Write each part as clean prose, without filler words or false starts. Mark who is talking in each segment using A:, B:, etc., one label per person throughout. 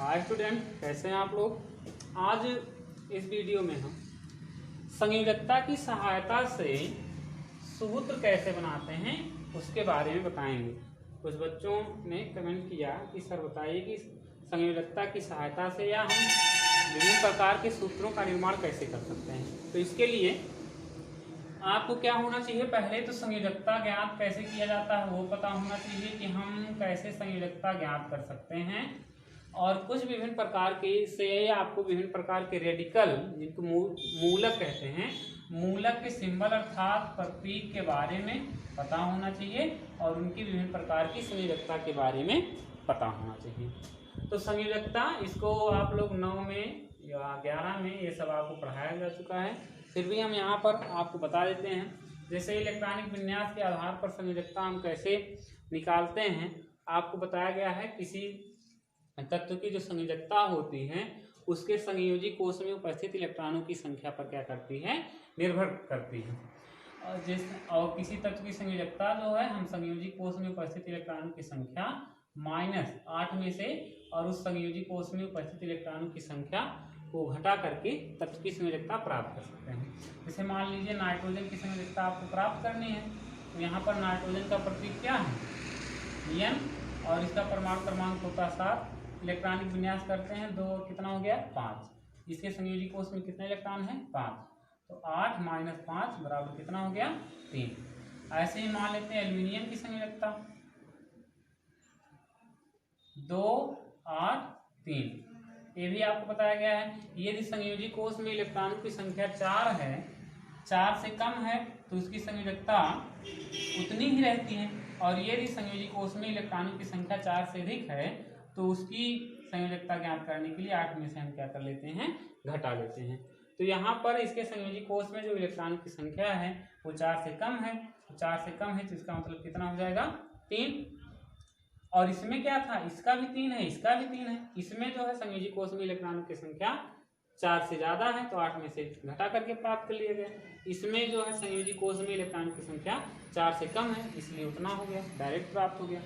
A: Hi student, कैसे हैं आप लोग। आज इस वीडियो में हम संयोजकता की सहायता से सूत्र कैसे बनाते हैं उसके बारे में बताएंगे। कुछ बच्चों ने कमेंट किया कि सर बताइए कि संयोजकता की सहायता से या हम विभिन्न प्रकार के सूत्रों का निर्माण कैसे कर सकते हैं। तो इसके लिए आपको क्या होना चाहिए, पहले तो संयोजकता ज्ञात कैसे किया जाता है वो पता होना चाहिए कि हम कैसे संयोजकता ज्ञात कर सकते हैं। और कुछ विभिन्न प्रकार के से आपको विभिन्न प्रकार के रेडिकल, जिनको मूलक कहते हैं, मूलक के सिंबल अर्थात प्रतीक के बारे में पता होना चाहिए और उनकी विभिन्न प्रकार की संयोजकता के बारे में पता होना चाहिए। तो संयोजकता, इसको आप लोग 9 में या 11 में ये सब आपको पढ़ाया जा चुका है, फिर भी हम यहाँ पर आपको बता देते हैं। जैसे इलेक्ट्रॉनिक विन्यास के आधार पर संयोजकता हम कैसे निकालते हैं, आपको बताया गया है। किसी तत्व की जो संयोजकता होती है उसके संयोजी कोश में उपस्थित इलेक्ट्रॉनों की संख्या पर क्या करती है, निर्भर करती है। और किसी तत्व की संयोजकता जो है, हम संयोजी कोश में उपस्थित इलेक्ट्रॉनों की संख्या -8 में से और उस संयोजी कोश में उपस्थित इलेक्ट्रॉनों की संख्या को घटा करके तत्व की संयोजकता प्राप्त कर सकते हैं। जैसे मान लीजिए नाइट्रोजन की संयोजकता आपको प्राप्त करनी है, तो यहाँ पर नाइट्रोजन का प्रतीक क्या है, N, और इसका परमाणु क्रमांक होता 7। इलेक्ट्रॉनिक विन्यास करते हैं, 2 कितना हो गया 5। इसके संयोजी कोश में कितने इलेक्ट्रॉन हैं 5, तो 8 - 5 बराबर कितना हो गया 3। ऐसे ही मान लेते हैं एल्यूमिनियम की संयोजकता 2 8 3, ये भी आपको बताया गया है। यदि संयोजी कोश में इलेक्ट्रॉनों की संख्या 4 है, 4 से कम है तो उसकी संयोजकता उतनी ही रहती है, और यदि संयोजी कोश में इलेक्ट्रॉनों की संख्या 4 से अधिक है तो उसकी संयोजकता ज्ञात करने के लिए 8 में से हम क्या कर लेते हैं, घटा लेते हैं। तो यहाँ पर इसके संयोजी कोश में जो इलेक्ट्रॉनों की संख्या है वो 4 से कम है, तो 4 से कम है तो इसका मतलब कितना हो जाएगा 3। और इसमें क्या था, इसका भी 3 है, इसका भी 3 है। इसमें जो है संयोजी कोश में इलेक्ट्रॉनों की संख्या 4 से ज्यादा है तो 8 में से घटा करके प्राप्त कर लिया गया। इसमें जो है संयोजी कोश में इलेक्ट्रॉनों की संख्या 4 से कम है, इसलिए उतना हो गया, डायरेक्ट प्राप्त हो गया।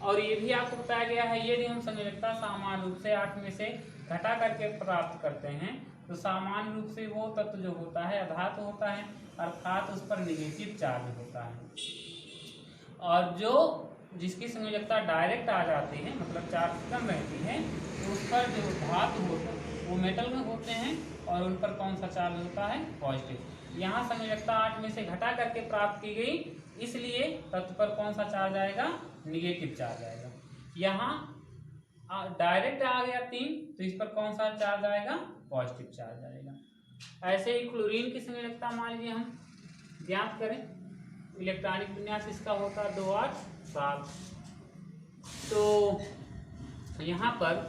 A: और ये भी आपको बताया गया है, यदि हम संयोजकता सामान्य रूप से 8 में से घटा करके प्राप्त करते हैं तो सामान्य रूप से वो तत्व जो होता है अधातु होता है, अर्थात उस पर निगेटिव चार्ज होता है। और जो जिसकी संयोजकता डायरेक्ट आ जाती है, मतलब 4 से कम रहती है, तो उस पर जो धातु होते हैं वो मेटल में होते हैं और उन पर कौन सा चार्ज होता है, पॉजिटिव। यहाँ संयोजकता 8 में से घटा करके प्राप्त की गई, इसलिए तत्व पर कौन सा चार्ज आएगा, निगेटिव चार्ज आएगा। यहाँ डायरेक्ट आ गया 3, तो इस पर कौन सा चार्ज आएगा, पॉजिटिव चार्ज आएगा। ऐसे ही क्लोरीन की संयोजकता मान लीजिए हम ज्ञात करें, इलेक्ट्रॉनिक विन्यास इसका होता है 2 8 7। तो यहाँ पर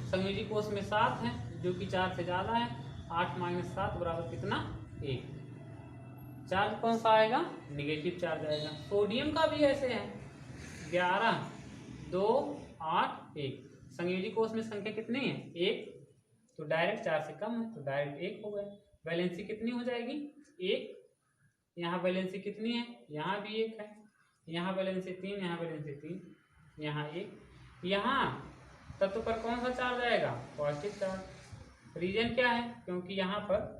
A: संयोजी कोश में 7 है जो कि 4 से ज्यादा है, 8 - 7 बराबर कितना 1। चार्ज कौन सा आएगा, निगेटिव चार्ज आएगा। सोडियम का भी ऐसे है 11 2 8 1, संयोजी कोश में संख्या कितनी है 1, तो डायरेक्ट 4 से कम है तो डायरेक्ट 1 हो गया। वैलेंसी कितनी हो जाएगी 1, यहाँ वैलेंसी कितनी है, यहाँ भी 1 है, यहाँ वैलेंसी 3, यहाँ वैलेंसी 3, यहाँ 1। यहाँ तत्व पर कौन सा चार्ज आएगा, पॉजिटिव चार्ज। रीजन क्या है, क्योंकि यहाँ पर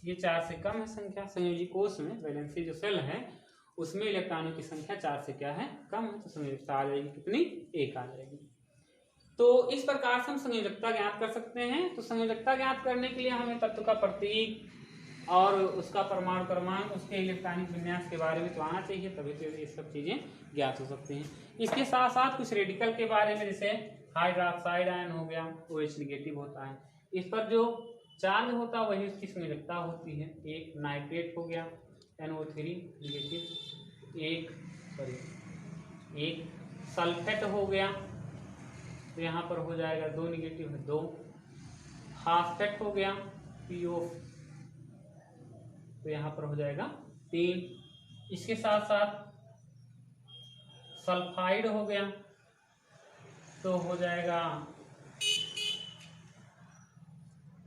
A: ये 4 से कम है संख्या, संयोजी कोश में वैलेंसी जो सेल है उसमें इलेक्ट्रॉनों की संख्या 4 से क्या है, कम है, तो संयोजकता आ जाएगी कितनी, 1 आ जाएगी। तो इस प्रकार से हम संयोजकता ज्ञात कर सकते हैं। तो संयोजकता ज्ञात करने के लिए हमें तत्व का प्रतीक और उसका परमाणु क्रमांक, उसके इलेक्ट्रॉनिक विन्यास के बारे में तो आना चाहिए, तभी तो ये सब चीजें ज्ञात हो सकती हैं। इसके साथ साथ कुछ रेडिकल के बारे में, जैसे हाइड्रोक्साइड आयन हो गया, OH निगेटिव होता है, इस पर जो चार्ज होता है वही उसकी संयोजकता होती है। एक नाइट्रेट हो गया NO3 निगेटिव, एक सल्फेट हो गया तो यहाँ पर हो जाएगा 2 निगेटिव है 2। फास्फेट हो गया PO, तो यहाँ पर हो जाएगा 3। इसके साथ साथ सल्फाइड हो गया तो हो जाएगा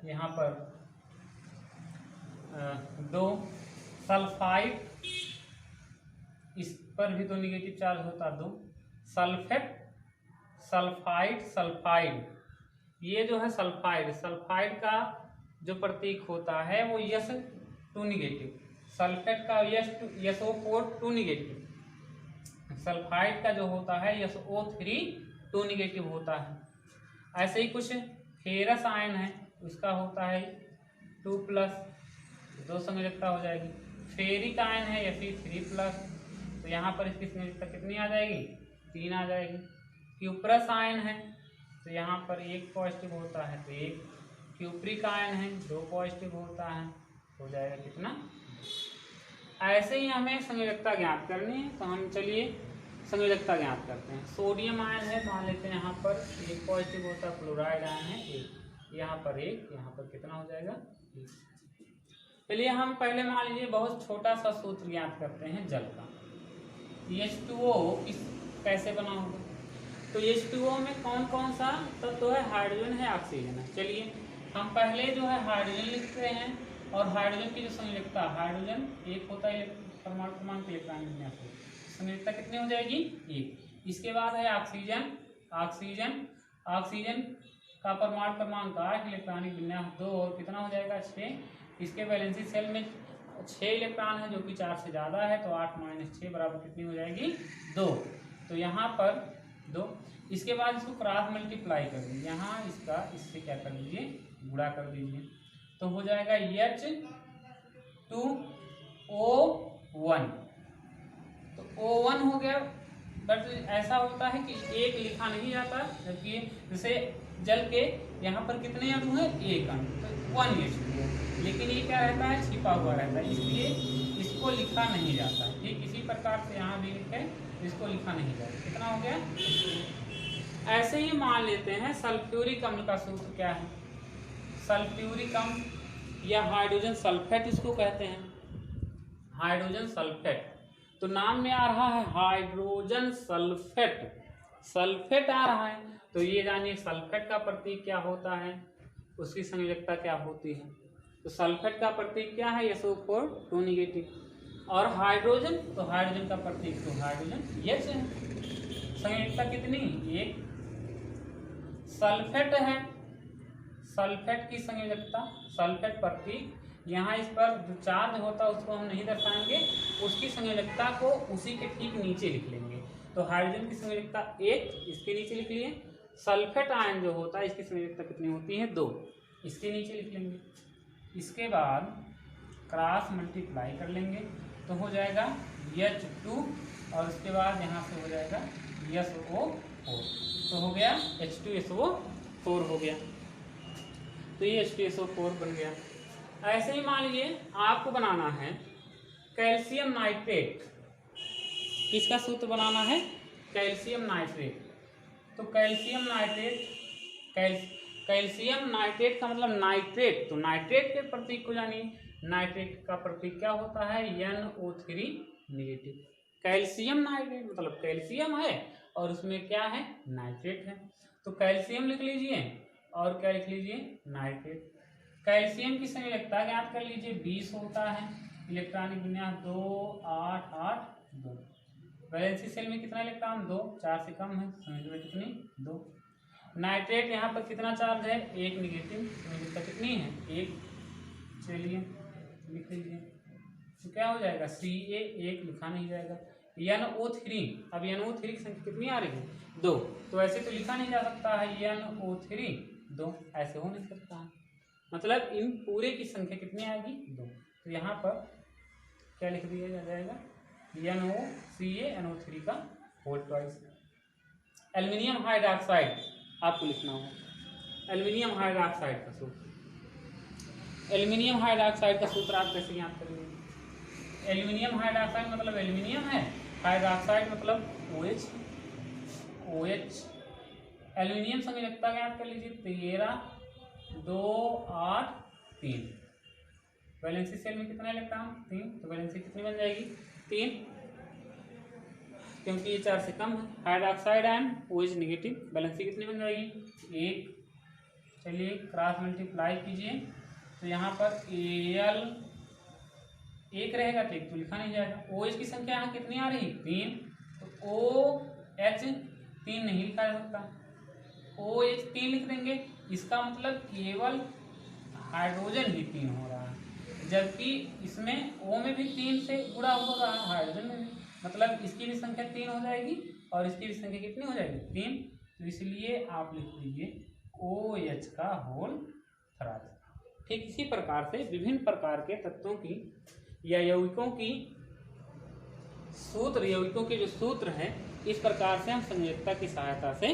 A: यहाँ पर 2। सल्फाइड, इस पर भी 2 निगेटिव चार्ज होता 2। सल्फेट, सल्फाइड, सल्फाइड, ये जो है सल्फाइड, सल्फाइड का जो प्रतीक होता है वो S2 निगेटिव, सल्फेट का SO4 2 निगेटिव, सल्फाइड का जो होता है SO3 2 निगेटिव होता है। ऐसे ही कुछ फेरस आयन है, उसका होता है 2+, 2 संयोजकता हो जाएगी। फेरिक आयन है Fe3+, तो यहाँ पर इसकी संयोजकता कितनी आ जाएगी, 3 आ जाएगी। क्यूप्रस आयन है तो यहाँ पर 1 पॉजिटिव होता है, तो 1। क्यूप्रिक आयन है 2 पॉजिटिव होता है, हो जाएगा कितना। ऐसे ही हमें संयोजकता ज्ञात करनी है, तो हम चलिए संयोजकता ज्ञात करते हैं। सोडियम आयन है, मान लेते हैं यहाँ पर 1 पॉजिटिव होता है, क्लोराइड आयन है 1, यहाँ पर 1, यहाँ पर कितना हो जाएगा 1। चलिए हम पहले मान लीजिए बहुत छोटा सा सूत्र ज्ञात करते हैं जल का। H2O कैसे बना होगा, तो H2O में कौन कौन सा तत्व है, हाइड्रोजन है, ऑक्सीजन है। चलिए हम पहले जो है हाइड्रोजन लिखते हैं, और हाइड्रोजन की जो संयोजकता, हाइड्रोजन 1 होता है परमाणु क्रमांक इलेक्ट्रॉन विन्यास, संयोजकता कितनी हो जाएगी 1। इसके बाद है ऑक्सीजन, ऑक्सीजन का परमाणु क्रमांक 8, इलेक्ट्रॉनिक विन्यास 2, और कितना हो जाएगा 6। इसके वैलेंसी सेल में 6 इलेक्ट्रॉन है जो कि 4 से ज़्यादा है, तो 8 - 6 बराबर कितनी हो जाएगी 2, तो यहाँ पर 2। इसके बाद इसको क्रॉस मल्टीप्लाई कर दीजिए, यहाँ इसका इससे क्या कर दीजिए, गुणा कर दीजिए, तो हो जाएगा H2O1, तो O1 हो गया। बट ऐसा होता है कि 1 लिखा नहीं जाता, जबकि जैसे जल के यहाँ पर कितने अणु हैं, 1 अणु, तो 1H2O, लेकिन ये क्या रहता है, छिपा हुआ रहता है, इसलिए इसको लिखा नहीं जाता। ठीक इसी प्रकार से यहाँ भी लिखे, इसको लिखा नहीं जाता। कितना हो गया। ऐसे ही मान लेते हैं सल्फ्यूरिक अम्ल का सूत्र क्या है, सल्फ्यूरिक अम्ल या हाइड्रोजन सल्फेट इसको कहते हैं, हाइड्रोजन सल्फेट। तो नाम में आ रहा है हाइड्रोजन सल्फेट, सल्फेट आ रहा है, तो ये जानिए सल्फेट का प्रतीक क्या होता है, उसकी संयोजकता क्या होती है। तो सल्फेट का प्रतीक क्या है, SO4 2 निगेटिव, और हाइड्रोजन, तो हाइड्रोजन का प्रतीक तो हाइड्रोजन H है। संयोजकता कितनी, 1। सल्फेट है, सल्फेट की संयोजकता, सल्फेट प्रतीक, यहाँ इस पर जो चार्ज होता है उसको हम नहीं दर्शाएंगे, उसकी संयोजकता को उसी के ठीक नीचे लिख लेंगे। तो हाइड्रोजन की संयोजकता 1, इसके नीचे लिख लिए। सल्फेट आयन जो होता है इसकी संयोजकता कितनी होती है, 2, इसके नीचे लिख लेंगे। इसके बाद क्रॉस मल्टीप्लाई कर लेंगे, तो हो जाएगा H2, और उसके बाद यहाँ से हो जाएगा SO4, तो हो गया H2SO4 हो गया, तो ये H2SO4 बन गया। ऐसे ही मान लीजिए आपको बनाना है कैल्शियम नाइट्रेट, किसका सूत्र बनाना है, कैल्शियम नाइट्रेट। तो कैल्शियम नाइट्रेट, कैल्शियम नाइट्रेट का मतलब नाइट्रेट, तो नाइट्रेट के प्रतीक को जानिए, नाइट्रेट का प्रतीक क्या होता है, NO3 निगेटिव। कैल्शियम नाइट्रेट मतलब कैल्शियम है और उसमें क्या है, नाइट्रेट है, तो कैल्शियम लिख लीजिए और क्या लिख लीजिए, नाइट्रेट। कैल्शियम की संयोजकता ज्ञात कर लीजिए, 20 होता है, इलेक्ट्रॉनिक विन्यास 2 8 8 2, वैलेंसी सेल में कितना इलेक्ट्रॉन, 2, 4 से कम है, संयोजकता कितनी, 2। नाइट्रेट यहाँ पर कितना चार्ज है, 1 निगेटिव, संयोजकता कितनी है, 1। चलिए लिख लीजिए, तो क्या हो जाएगा, Ca, 1 लिखा नहीं जाएगा। NO3, अब NO3 की संख्या कितनी आ रही है, 2, तो ऐसे तो लिखा नहीं जा सकता है NO3 2, ऐसे हो नहीं सकता है, मतलब इन पूरे की संख्या कितनी आएगी, 2। तो यहाँ पर क्या लिख दिया जाएगा, NO3 का होल ट्वाइस। एल्युमिनियम हाइड्रॉक्साइड आपको लिखना होगा, एल्युमिनियम हाइड्रॉक्साइड का सूत्र, एल्युमिनियम हाइड्रॉक्साइड का सूत्र आप कैसे याद करेंगे। एल्युमिनियम हाइड्रॉक्साइड मतलब एल्युमिनियम है, हाइड्रॉक्साइड मतलब OH। एल्युमिनियम संयोजकता याद कर लीजिए, 13 2 8 3, वैलेंसी सेल में कितना इलेक्ट्रॉन, 3, तो वैलेंसी कितनी बन जाएगी, 3, क्योंकि ये 4 से कम है। Hydroxide ion OH negative, valency कितनी बन जाएगी, 1। चलिए क्रॉस मल्टीप्लाई कीजिए, तो यहाँ पर Al 1 रहेगा, ठीक, तो लिखा नहीं जाएगा। OH की संख्या यहाँ कितनी आ रही, 3, तो OH 3 नहीं लिखा जा सकता, OH 3 लिख देंगे, इसका मतलब केवल हाइड्रोजन ही 3 हो रहा है, जबकि इसमें O में भी 3 से गुणा हो रहा है, हाइड्रोजन में भी, मतलब इसकी भी संख्या 3 हो जाएगी और इसकी भी संख्या कितनी हो जाएगी 3। तो इसलिए आप लिख लीजिए OH का होल थ्राइस। ठीक इसी प्रकार से विभिन्न प्रकार के तत्वों की या यौगिकों की सूत्र, यौगिकों के जो सूत्र हैं इस प्रकार से हम संयोजकता की सहायता से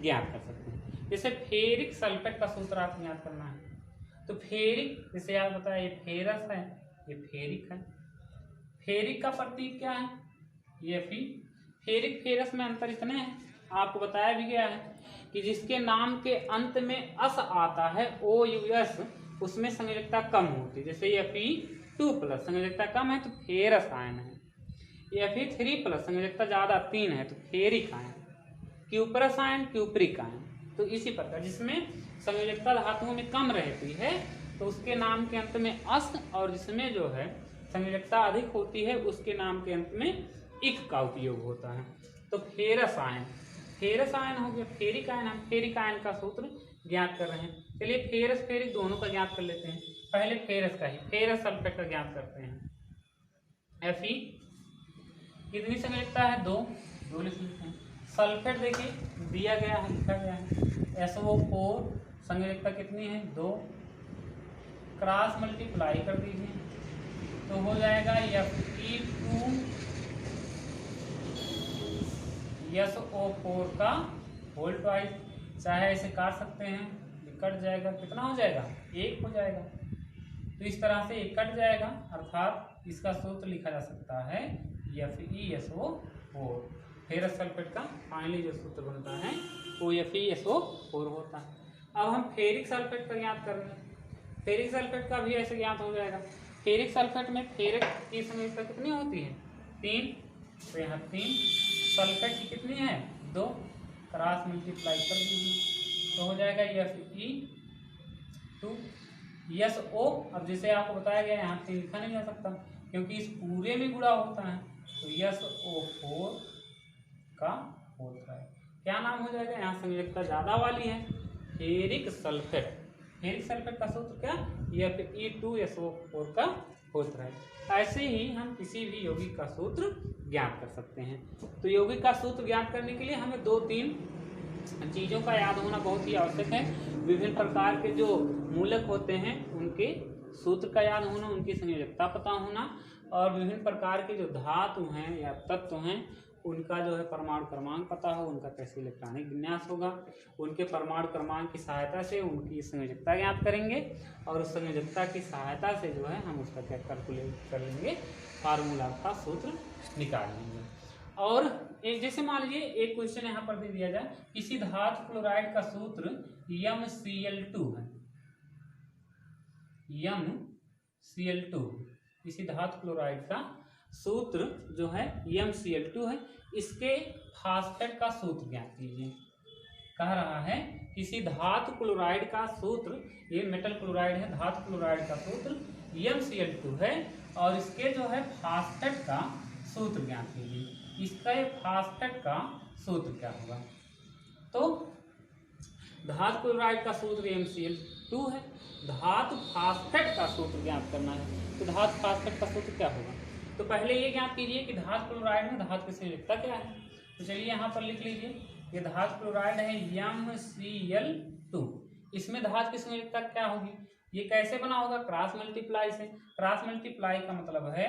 A: ज्ञात कर सकते हैं। जैसे फेरिक सल्फेट का सूत्र आपको ज्ञात करना है, तो फेरिक, जैसे आप बताया ये फेरस है, ये फेरिक है। फेरिक का प्रतीक क्या है, ये फेरिक फेरस में अंतर इतने हैं, आपको बताया भी गया है कि जिसके नाम के अंत में अस आता है OUS, उसमें संयोजकता कम होती है। जैसे ये Fe2+ संयोजकता कम है तो फेरस आयन है, ये Fe3+ संयोजकता ज्यादा 3 है तो ferric ion, cuprous ion cupric ion. तो इसी प्रकार जिसमें संयोजकता धातुओं में कम रहती है तो उसके नाम के अंत में अस, और जिसमें जो है संयोजकता अधिक होती है उसके नाम के अंत में इक का उपयोग होता है। तो फेरस आयन, फेरस आयन हो गया, फेरिक आयन, हम फेरिक आयन का सूत्र ज्ञात कर रहे हैं। चलिए फेरस फेरिक दोनों का ज्ञात कर लेते हैं। पहले फेरस का ही, फेरस सल्फेट का ज्ञात करते हैं। Fe कितनी संयोजकता है 2 लिख लेते हैं। सल्फेट देखिए दिया गया है, लिखा गया है SO4 संयोजकता कितनी है 2, क्रॉस मल्टीप्लाई कर दीजिए तो हो जाएगा Fe2SO4 का होल ट्वाइस। चाहे ऐसे काट सकते हैं, कट जाएगा, कितना हो जाएगा 1 हो जाएगा। तो इस तरह से 1 कट जाएगा, अर्थात इसका सूत्र लिखा जा सकता है FeSO4। फेरस सल्फेट का फाइनली जो सूत्र बनता है वो FeSO4 होता है। अब हम फेरिक सल्फेट का ज्ञात कर रहे हैं, फेरिक सल्फेट का भी ऐसे ज्ञात हो जाएगा। फेरिक सल्फेट में फेरिक की संयोजकता कितनी होती है 3, तो यहाँ 3, सल्फेट की कितनी है 2, क्रॉस मल्टीप्लाई कर दीजिए तो हो जाएगा Fe2SO। अब जैसे आपको बताया गया यहाँ 3 लिखा नहीं जा सकता क्योंकि इस पूरे में गुणा होता है, तो SO4 का होता है, क्या नाम हो जाएगा, यहाँ संयोजकता ज्यादा वाली है फेरिक सल्फेट। फेरिक सल्फेट का सूत्र क्या, Fe2SO4 का होता है। ऐसे ही हम किसी भी यौगिक का सूत्र ज्ञात कर सकते हैं। तो यौगिक का सूत्र ज्ञात करने के लिए हमें 2-3 चीज़ों का याद होना बहुत ही आवश्यक है। विभिन्न प्रकार के जो मूलक होते हैं उनके सूत्र का याद होना, उनकी संयोजकता पता होना, और विभिन्न प्रकार के जो धातु हैं या तत्व हैं उनका जो है परमाणु क्रमांक पता हो, उनका कैसे इलेक्ट्रॉनिक विन्यास होगा, उनके परमाणु क्रमांक की सहायता से उनकी संयोजकता ज्ञात करेंगे और उस संयोजकता की सहायता से जो है हम उसका क्या कैलकुलेट कर लेंगे, फार्मूला का सूत्र निकाल लेंगे। और एक जैसे मान लीजिए एक क्वेश्चन यहाँ पर दे दिया जाए, किसी धातु क्लोराइड का सूत्र MCl2 है, MCl2 किसी धातु क्लोराइड का सूत्र जो है MCl2 है, इसके फास्फेट का सूत्र ज्ञात कीजिए। कह रहा है किसी धातु क्लोराइड का सूत्र, ये मेटल क्लोराइड है, धातु क्लोराइड का सूत्र MCl2 है और इसके जो है फास्फेट का सूत्र ज्ञात कीजिए। इसका ये फास्फेट का सूत्र क्या होगा, तो धातु क्लोराइड का सूत्र MCl2 है, धातु फास्फेट का सूत्र ज्ञात करना है, तो धातु फास्फेट का सूत्र क्या होगा। तो पहले ये ज्ञात कीजिए कि धातु क्लोराइड में धातु की संयोजकता क्या है। तो चलिए यहाँ पर लिख लीजिए, ये धातु क्लोराइड है MCl2, इसमें धातु की संयोजकता क्या होगी, ये कैसे बना होगा, क्रॉस मल्टीप्लाई से। क्रॉस मल्टीप्लाई का मतलब है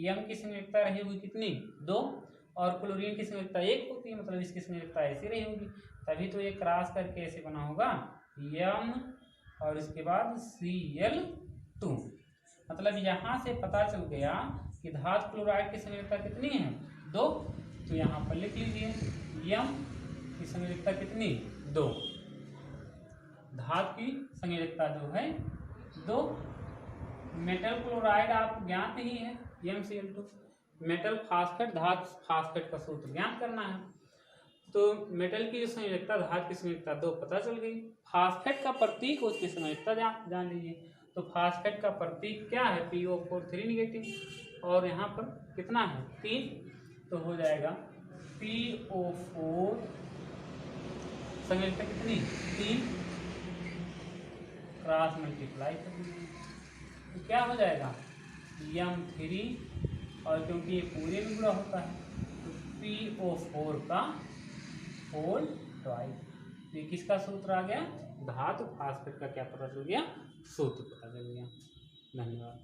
A: M की संयोजकता रही होगी कितनी 2 और क्लोरीन की संयोजकता 1 होती है, मतलब इसकी संयोजकता ऐसी रही होगी, तभी तो ये क्रॉस करके ऐसे बना होगा M और इसके बाद Cl2। मतलब यहाँ से पता चल गया कि धातु क्लोराइड की संयोजकता कितनी है 2, तो यहाँ पर लिख लीजिए M की संयोजकता कितनी 2, धातु की संयोजकता जो है 2। मेटल क्लोराइड आप ज्ञात ही है MCl2। मेटल फास्फेट, धातु फास्फेट का सूत्र ज्ञात करना है, तो मेटल की जो संयोजकता, धातु की संयोजकता 2 पता चल गई। फास्फेट का प्रतीक, उसकी संयोजकता जान लीजिए, तो फास्फेट का प्रतीक क्या है PO4 3 निगेटिव और यहाँ पर कितना है 3, तो हो जाएगा PO4 संयोजकता कितनी 3 क्रॉस मल्टीप्लाई कर देंगे तो क्या हो जाएगा M3 और क्योंकि ये पूरे में गुणा होता है तो PO4 का होल ट्वाइस। ये किसका सूत्र आ गया धातु फास्फेट का क्या पता चल गया सूत्र पता चल गया। धन्यवाद।